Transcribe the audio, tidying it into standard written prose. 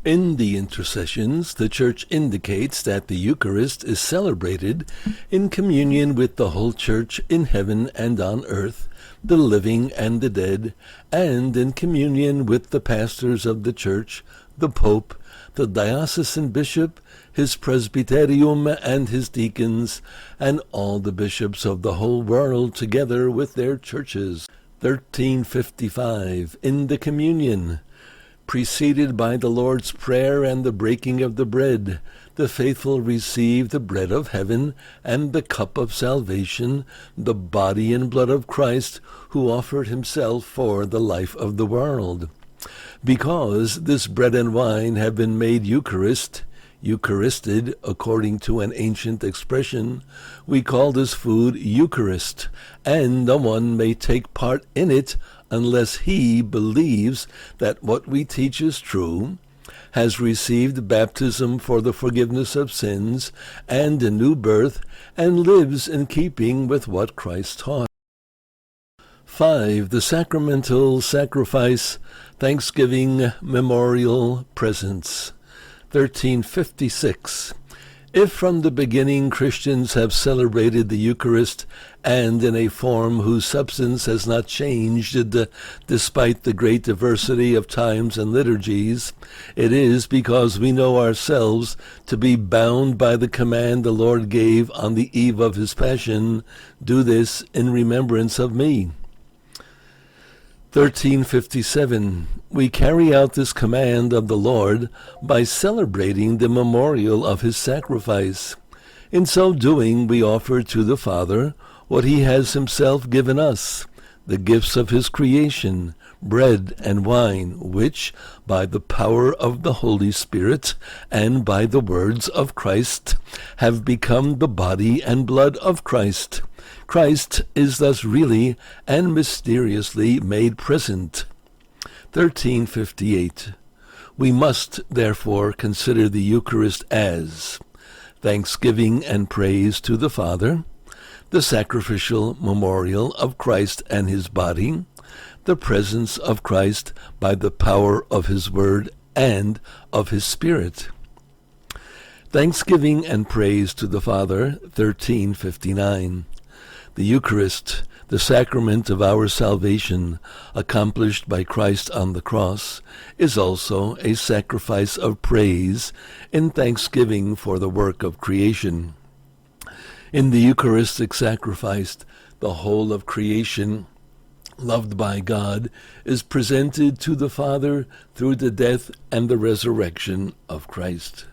In the intercessions, the Church indicates that the Eucharist is celebrated in communion with the whole Church in heaven and on earth, the living and the dead, and in communion with the pastors of the Church, the Pope, the diocesan bishop, his presbyterium and his deacons, and all the bishops of the whole world together with their churches. 1355. In the communion, preceded by the Lord's Prayer and the breaking of the bread, the faithful receive the bread of heaven and the cup of salvation, the body and blood of Christ, who offered himself for the life of the world. Because this bread and wine have been made Eucharisted, according to an ancient expression, we call this food Eucharist, and no one may take part in it unless he believes that what we teach is true, has received baptism for the forgiveness of sins and a new birth, and lives in keeping with what Christ taught. 5. The sacramental sacrifice, thanksgiving, memorial, presence. 1356. If from the beginning Christians have celebrated the Eucharist, and in a form whose substance has not changed despite the great diversity of times and liturgies, it is because we know ourselves to be bound by the command the Lord gave on the eve of his Passion, "Do this in remembrance of me." 1357. We carry out this command of the Lord by celebrating the memorial of his sacrifice. In so doing, we offer to the Father what he has himself given us, the gifts of his creation, bread and wine, which, by the power of the Holy Spirit and by the words of Christ, have become the body and blood of Christ. Christ is thus really and mysteriously made present. 1358. We must, therefore, consider the Eucharist as thanksgiving and praise to the Father, the sacrificial memorial of Christ and his body, the presence of Christ by the power of his word and of his Spirit. Thanksgiving and praise to the Father. 1359. The Eucharist, the sacrament of our salvation, accomplished by Christ on the cross, is also a sacrifice of praise in thanksgiving for the work of creation. In the Eucharistic sacrifice, the whole of creation, loved by God, is presented to the Father through the death and the resurrection of Christ.